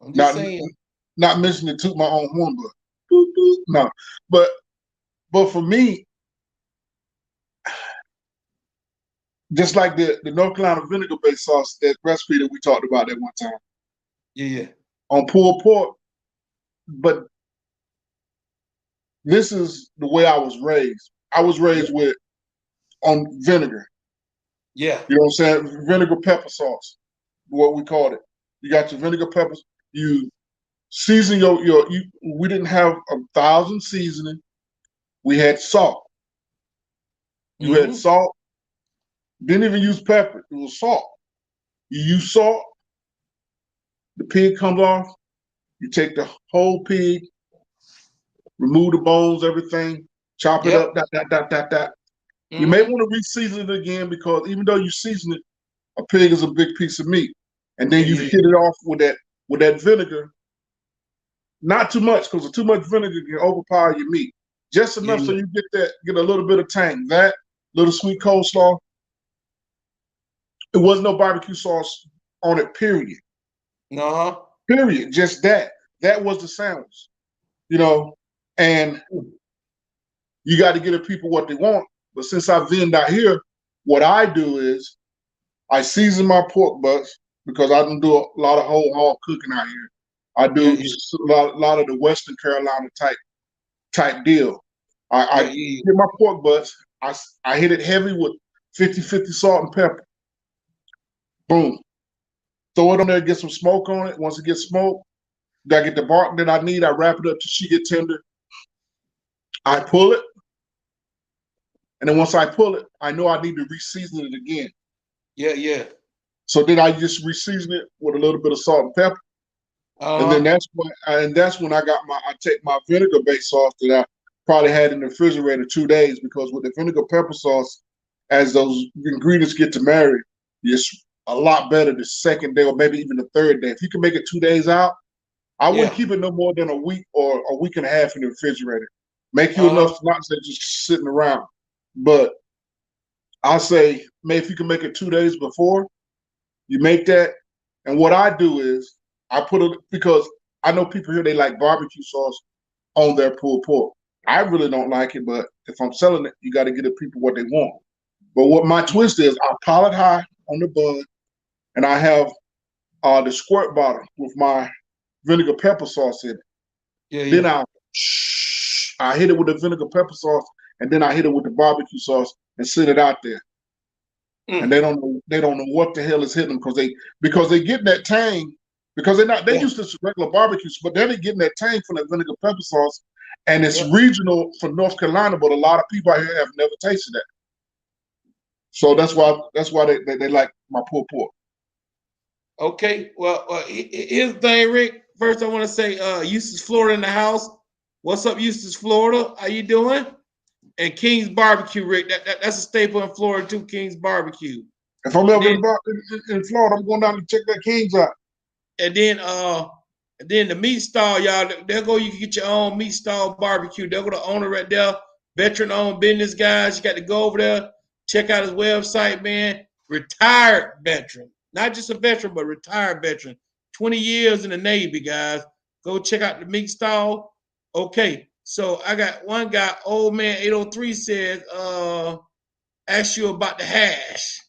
I'm just saying. Not mentioning to my own horn, but no. But for me, just like the North Carolina vinegar-based sauce, that recipe that we talked about that one time. Yeah. On pulled pork, but this is the way I was raised. I was raised on vinegar. Yeah. You know what I'm saying? Vinegar pepper sauce, what we called it. You got your vinegar peppers. You season we didn't have 1,000 seasoning. We had salt. You had salt. Didn't even use pepper. It was salt. You use salt. The pig comes off. You take the whole pig, remove the bones, everything, chop it Yep. up, that. You may Mm-hmm. want to re-season it again because even though you season it, a pig is a big piece of meat, and then Yeah, you yeah, hit it off with that vinegar. Not too much because too much vinegar can overpower your meat. Just yeah, enough so yeah. you get a little bit of tang. That little sweet coleslaw. It wasn't no barbecue sauce on it. Period. Uh-huh. Period. Just that. That was the sandwich. You know, and you got to give the people what they want. But since I've been out here, what I do is I season my pork butts because I don't do a lot of whole hog cooking out here. I Yeah, do yeah, a lot of the Western Carolina type deal. I yeah, yeah. get my pork butts. I hit it heavy with 50-50 salt and pepper. Boom. Throw it on there, get some smoke on it. Once it gets smoked, I get the bark that I need. I wrap it up till she get tender. I pull it, and then once I pull it, I know I need to re-season it again. Yeah, yeah. So then I just re-season it with a little bit of salt and pepper. And then Uh-huh. that's when I take my vinegar based sauce that I probably had in the refrigerator 2 days because with the vinegar pepper sauce, as those ingredients get to marry, it's a lot better the second day or maybe even the third day. If you can make it 2 days out, I wouldn't Yeah. keep it no more than a week or a week and a half in the refrigerator. Make you Uh-huh. enough to not say just sitting around. But I say, maybe if you can make it 2 days before, you make that. And what I do is I put it because I know people here they like barbecue sauce on their pulled pork. I really don't like it, but if I'm selling it, you got to give the people what they want. But what my twist is, I pile it high on the bun, and I have the squirt bottle with my vinegar pepper sauce in it. Yeah, Then yeah. I hit it with the vinegar pepper sauce, and then I hit it with the barbecue sauce and send it out there. And Mm. they don't know what the hell is hitting them because they get that tang because they Yeah, used to regular barbecues, but then they're getting that tang from that vinegar pepper sauce, and it's yeah. regional for North Carolina, but a lot of people out here have never tasted that. So that's why they like my pulled pork. Okay. Well, here's the thing, Rick. First, I want to say, Eustis, Florida in the house. What's up, Eustis, Florida? How you doing? And King's Barbecue, Rick. That's a staple in Florida too. King's Barbecue. If I'm And ever then in Florida, I'm going down to check that King's out. and then uh and then the meat stall, y'all. There go you can get your own meat stall barbecue. There go the owner right there, veteran owned business guys. You got to go over there, check out his website, man. Retired veteran, not just a veteran, but retired veteran. 20 years in the Navy, guys. Go check out the meat stall. Okay, so I got one guy, old man 803 says, ask you about the hash.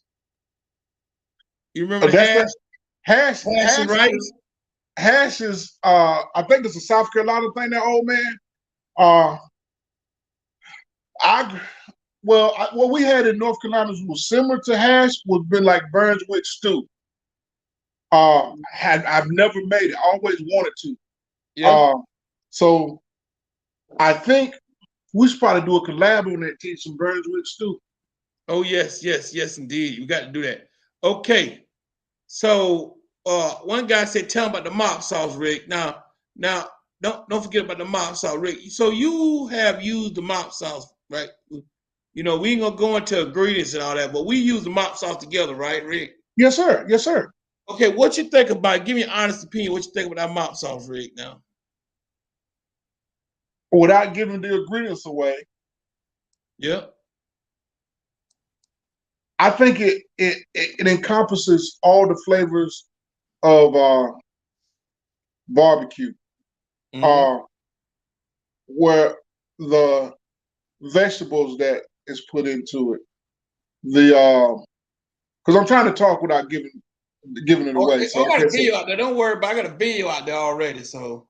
You remember the That's hash? that hash. Hash and rice? Hash is. I think it's a South Carolina thing. That old man. Uh, I what we had in North Carolina was similar to hash. Was been like Brunswick stew. I've never made it. I always wanted to. Yeah. Uh, so I think we should probably do a collab on that. Teach some Brunswick stew. Oh yes, yes, yes, indeed. You got to do that. Okay. So one guy said, "Tell him about the mop sauce, Rick." Now, don't forget about the mop sauce, Rick. So you have used the mop sauce, right? You know, we ain't gonna go into ingredients and all that, but we use the mop sauce together, right, Rick? Yes, sir. Yes, sir. Okay, what you think about? Give me an honest opinion. What you think about that mop sauce, Rick? Now, Without giving the ingredients away, yeah. I think it encompasses all the flavors of barbecue. Mm-hmm. Uh, where the vegetables that is put into it, the because I'm trying to talk without giving it Oh, away. I So got okay, a video out there. Don't worry about. It. I got a video out there already. So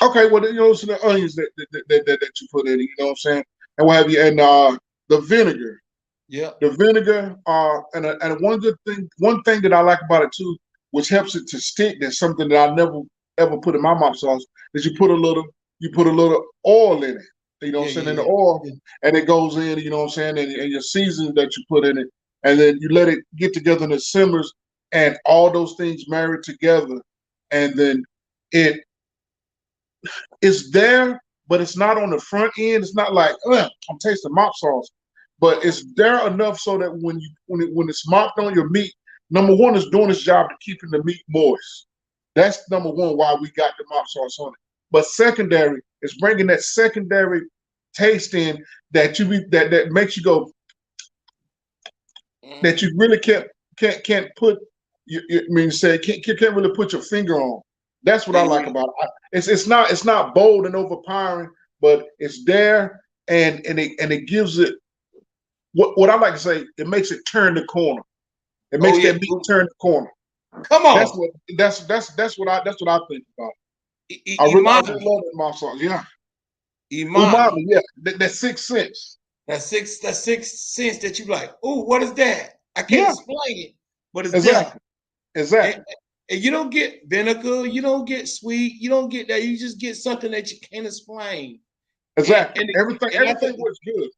well, so the onions that you put in, you know what I'm saying, and what have you, and the vinegar. yeah, The vinegar, and one thing that I like about it too, which helps it to stick. That's something that I never ever put in my mop sauce. Is you put a little oil in it. You know what yeah, I'm saying? yeah, In the yeah. oil, Yeah. and it goes in. You know what I'm saying? And your seasoning that you put in it, and then you let it get together and it simmers, and all those things marry together, and then it is there, but it's not on the front end. It's not like I'm tasting mop sauce, but it's there enough so that when it's mopped on your meat, number one is doing its job to keeping the meat moist. That's number one why we got the mop sauce on it. But secondary is bringing that secondary taste in that that makes you go, that you really can't put can't really put your finger on. That's what I like about it. It's not bold and overpowering, but it's there, and it gives it what I like to say. It makes it turn the corner. It makes that meat turn the corner. Come on. That's what I think about it. I really love that mop sauce. Yeah. Umami. Yeah. That sixth sense. That sixth sense that you like. Oh, what is that? I can't explain it, but it's there. Exactly. And you don't get vinegar, you don't get sweet, you don't get that. You just get something that you can't explain. Exactly. Everything works good.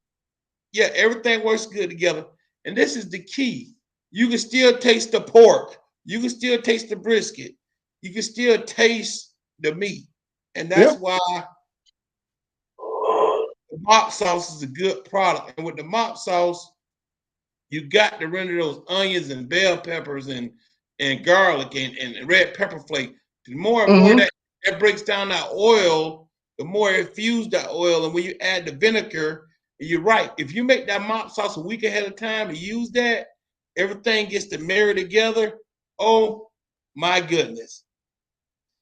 Yeah, everything works good together. And this is the key. You can still taste the pork. You can still taste the brisket. You can still taste the meat. And that's why the mop sauce is a good product. And with the mop sauce, you got to render those onions and bell peppers and garlic and red pepper flake. The more and more that breaks down that oil, the more it fuses that oil. And when you add the vinegar, you're right. If you make that mop sauce a week ahead of time and use that, everything gets to marry together. Oh my goodness.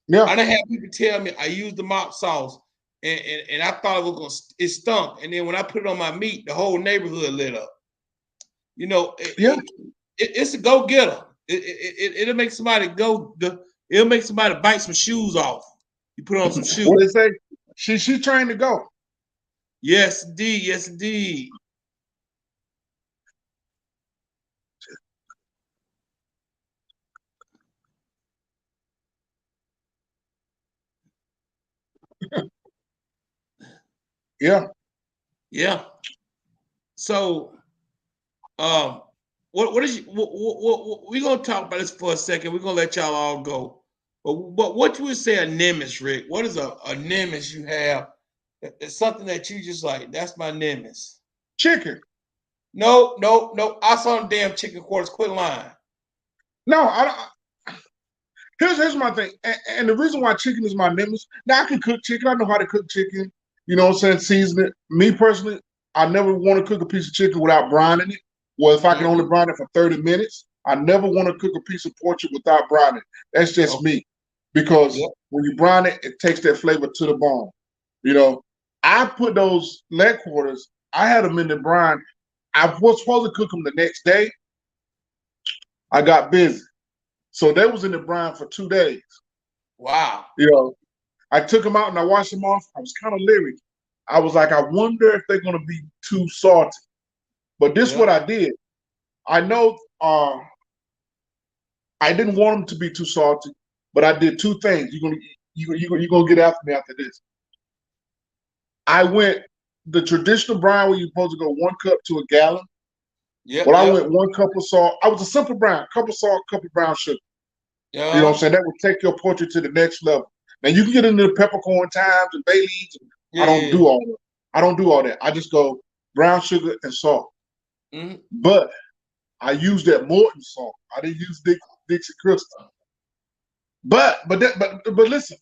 Yeah. I done had people tell me I used the mop sauce and I thought it stunk. And then when I put it on my meat, the whole neighborhood lit up. You know, it's a go-getter. It'll make somebody it'll make somebody bite some shoes off. You put on some shoes. What they say? She trained to go. Yes, indeed. Yes, indeed. Yeah. Yeah. So, what is we're gonna talk about this for a second. We're gonna let y'all all go. But what you would say a nemesis, Rick? What is a nemesis you have? It's something that you just like. That's my nemesis. Chicken. No. I saw them damn chicken quarters. Quit lying. No, I don't. Here's my thing, and the reason why chicken is my nemesis. Now I can cook chicken. I know how to cook chicken. You know what I'm saying? Season it. Me personally, I never want to cook a piece of chicken without brining it. Well, if I can only brine it for 30 minutes, I never want to cook a piece of pork without brining it. That's just me. Because when you brine it, it takes that flavor to the bone. You know, I put those leg quarters, I had them in the brine. I was supposed to cook them the next day. I got busy. So they was in the brine for 2 days. Wow. You know, I took them out and I washed them off. I was kind of leery. I was like, I wonder if they're going to be too salty. But this is what I did. I know I didn't want them to be too salty, but I did two things. You're gonna get after me after this. I went the traditional brine where you're supposed to go 1 cup to a gallon. I went 1 cup of salt. I was a simple brine, cup of salt, cup of brown sugar. You know what I'm saying? That would take your portrait to the next level. Now you can get into the peppercorn thymes and bay leaves. I don't do all that. I don't do all that. I just go brown sugar and salt. But I used that Morton salt. I didn't use Dixie Crystal. But listen,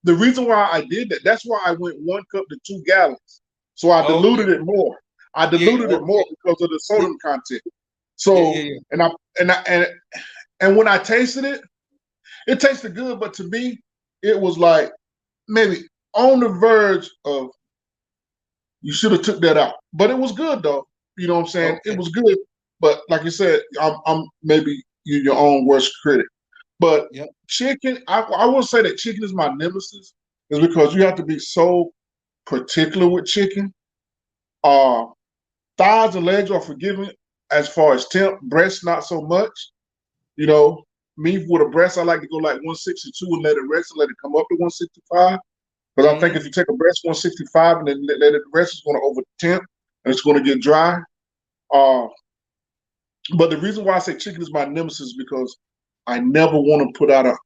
the reason why I did that, that's why I went 1 cup to 2 gallons. So I diluted it more. I diluted it more because of the sodium content. So and when I tasted it, it tasted good, but to me, it was like maybe on the verge of you should have took that out. But it was good though. You know what I'm saying? It was good. But like you said, I'm maybe you're your own worst critic. But chicken, I will say that chicken is my nemesis, is because you have to be so particular with chicken. Thighs and legs are forgiving as far as temp. Breast, not so much. You know, me with a breast, I like to go like 162 and let it rest and let it come up to 165. Because I think if you take a breast 165 and then let it rest, it's going to over temp and it's going to get dry. But the reason why I say chicken is my nemesis is because I never want to put out a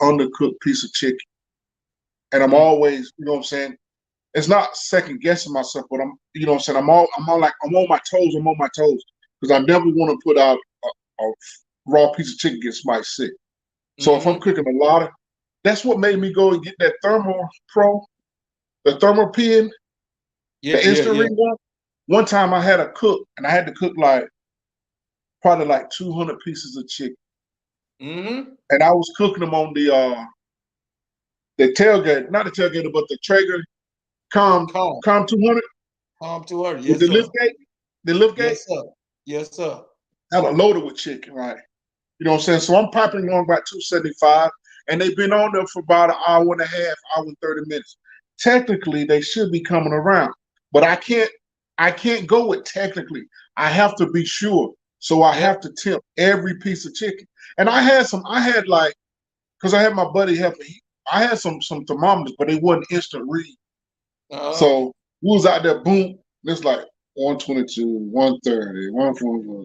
undercooked piece of chicken. And I'm always, you know what I'm saying? it's not second guessing myself, but I'm, you know what I'm saying, I'm on my toes. I'm on my toes because I never want to put out a raw piece of chicken get somebody sick. So if I'm cooking a lot of, that's what made me go and get that Thermal Pro, the Thermal Pen, the instant ring one. One time I had a cook, and I had to cook probably 200 pieces of chicken. And I was cooking them on the tailgate, not the tailgate, but the Traeger Com 200. Com 200, yes, with the lift gate. The lift gate? Yes, sir. Yes, sir. I had a loaded with chicken, right? You know what I'm saying? So I'm piping along about 275, and they've been on there for about an hour and a half, hour and 30 minutes. Technically, they should be coming around, but I can't go with technically. I have to be sure. So I have to temp every piece of chicken. And I had because I had my buddy help me. I had some thermometers, but they wasn't instant read. So we was out there, boom, it's like 122, 130, 144.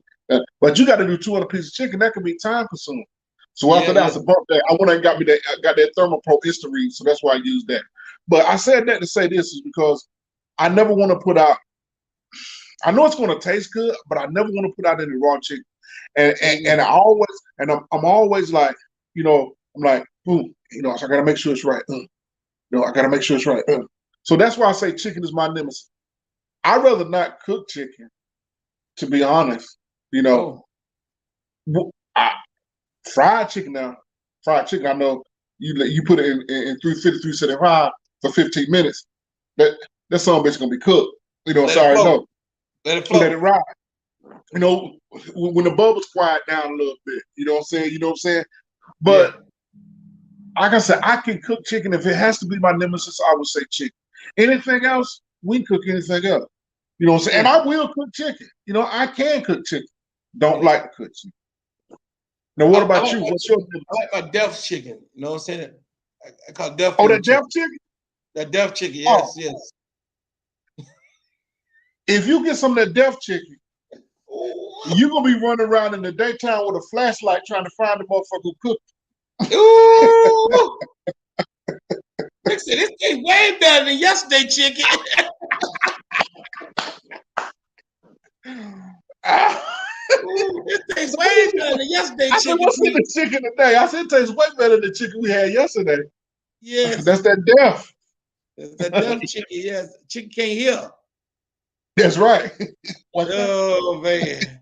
But you got to do 200 pieces of chicken. That could be time consuming. So after that, I said, bump that. I went and got that Thermal Pro instant read, so that's why I used that. But I said that to say this is because I never want to put out. I know it's going to taste good, but I never want to put out any raw chicken. And I'm always like, you know, I'm like, boom, you know, so I got to make sure it's right. You know, I got to make sure it's right. So that's why I say chicken is my nemesis. I'd rather not cook chicken, to be honest. You know, fried chicken now. Fried chicken, I know you put it in 350, 375 for 15 minutes. That son bitch gonna be cooked. You know, sorry, no. Let it flow. Let it ride. You know, when the bubbles quiet down a little bit, you know what I'm saying? But like I said, I can cook chicken. If it has to be my nemesis, I would say chicken. Anything else, we can cook anything else. You know what I'm saying? And I will cook chicken. You know, I can cook chicken. Don't like to cook chicken. Now, what about you? What's your nemesis? I like my deaf chicken. You know what I'm saying? I call it deaf. Oh, that deaf chicken? That deaf chicken, yes, yes. If you get some of that deaf chicken, you're going to be running around in the daytime with a flashlight trying to find the motherfucker who cooked. Ooh! This tastes way better than yesterday chicken. It tastes way better than yesterday chicken. What's in the chicken today? I said it tastes way better than the chicken we had yesterday. Yes. That's that deaf. That's that deaf chicken, yes. Chicken can't hear. That's right. Oh, man.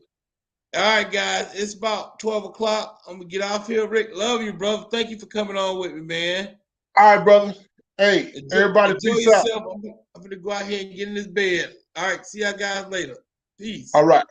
All right, guys. It's about 12 o'clock. I'm going to get off here. Rick, love you, brother. Thank you for coming on with me, man. All right, brother. Hey, everybody, peace out. I'm going to go out here and get in this bed. All right. See y'all guys later. Peace. All right.